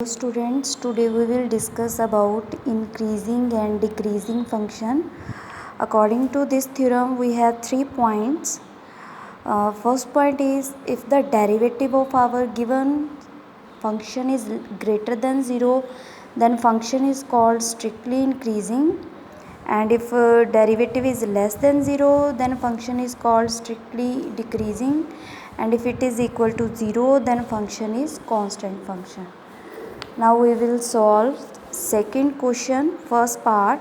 Students, today we will discuss about increasing and decreasing function. According to this theorem, we have 3 points. First point is, if the derivative of our given function is greater than 0, then function is called strictly increasing, and if derivative is less than 0, then function is called strictly decreasing, and if it is equal to 0, then function is constant function. Now we will solve second question. First part,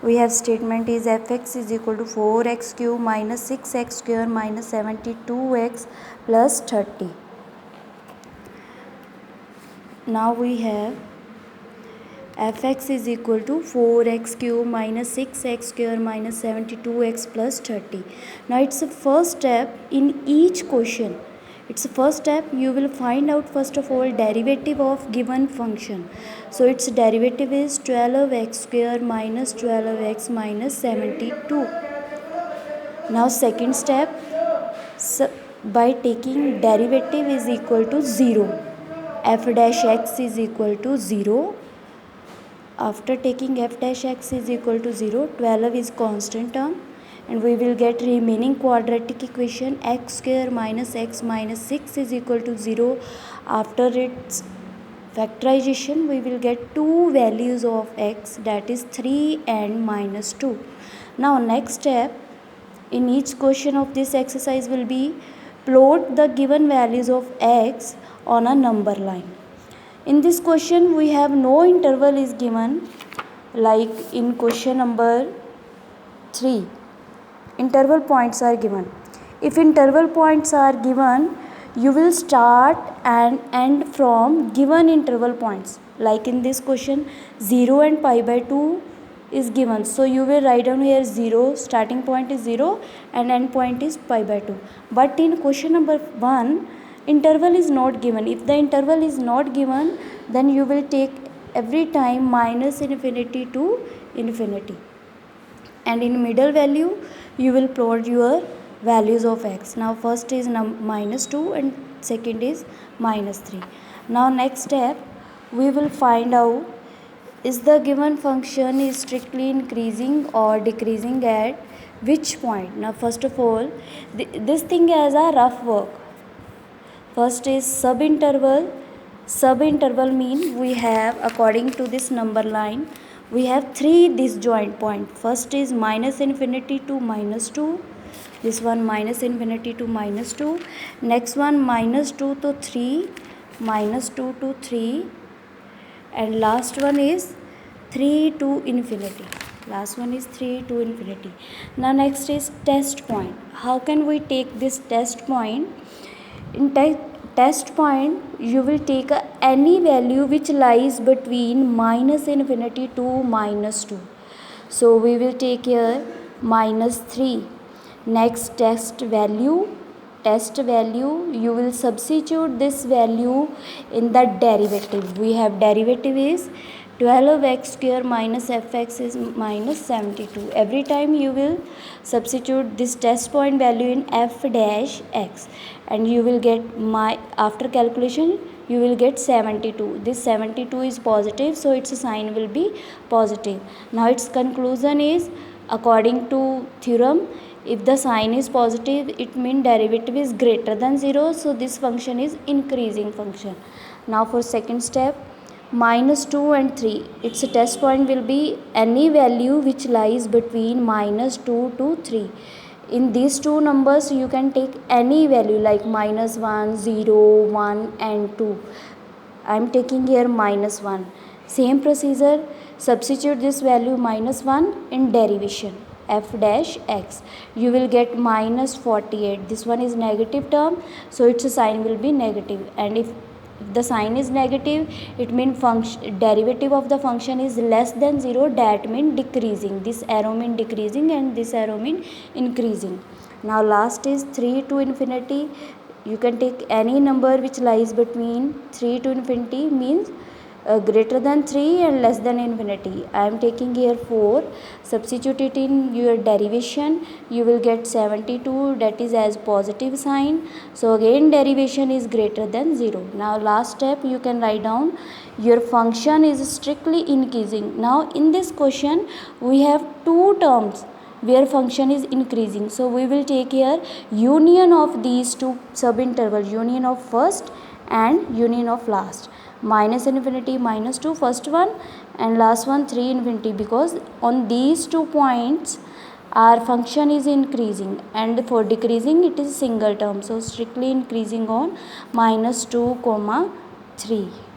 we have statement is fx is equal to 4x cube minus 6x square minus 72x plus 30. Now we have fx is equal to 4x cube minus 6x square minus 72x plus 30. Now it's the first step in each question. It's the first step. You will find out first of all derivative of given function. So its derivative is 12x square minus 12x minus 72. Now second step, by taking derivative is equal to 0, f dash x is equal to 0. After taking f dash x is equal to 0, 12 is constant term, and we will get remaining quadratic equation x square minus x minus 6 is equal to 0. After its factorization, we will get two values of x, that is 3 and minus 2. Now next step in each question of this exercise will be plot the given values of x on a number line. In this question we have no interval is given, like in question number 3 interval points are given. If interval points are given, you will start and end from given interval points. Like in this question 0 and pi by 2 is given, so you will write down here 0, starting point is 0 and end point is pi by 2. But in question number 1, interval is not given. If the interval is not given, then you will take every time minus infinity to infinity, and in middle value you will plot your values of x. Now first is minus 2 and second is minus 3. Now next step, we will find out is the given function is strictly increasing or decreasing at which point. Now first of all, this thing as a rough work. First is subinterval. Subinterval mean we have, according to this number line, we have three disjoint point. First is minus infinity to minus 2. This one minus infinity to minus 2. Next one minus 2 to 3. Minus 2 to 3. And last one is 3 to infinity. Last one is 3 to infinity. Now next is test point. How can we take this test point? In test point, you will take any value which lies between minus infinity to minus 2. So we will take here minus 3. Next test value, you will substitute this value in the derivative. We have derivative is 12x square minus fx is minus 72. Every time you will substitute this test point value in f dash x, and you will get after calculation you will get 72. This 72 is positive, so its sign will be positive. Now its conclusion is, according to theorem, if the sign is positive, it means derivative is greater than 0, so this function is increasing function. Now for second step, minus 2 and 3, its test point will be any value which lies between minus 2 to 3. In these two numbers you can take any value like minus 1, 0, 1 and 2. I am taking here minus 1. Same procedure, substitute this value minus 1 in derivation f dash x. You will get minus 48. This one is negative term, so its sign will be negative. And if the sign is negative, it means derivative of the function is less than 0, that means decreasing. This arrow means decreasing and this arrow means increasing. Now last is 3 to infinity. You can take any number which lies between 3 to infinity, means greater than 3 and less than infinity. I am taking here 4. Substitute it in your derivation. You will get 72, that is as positive sign. So again derivation is greater than 0. Now last step you can write down your function is strictly increasing. Now in this question we have two terms where function is increasing. So we will take here union of these two subinterval, union of first and union of last. Minus infinity minus 2 first one, and last one 3 infinity, because on these 2 points our function is increasing, and for decreasing it is single term. So strictly increasing on minus 2 comma 3.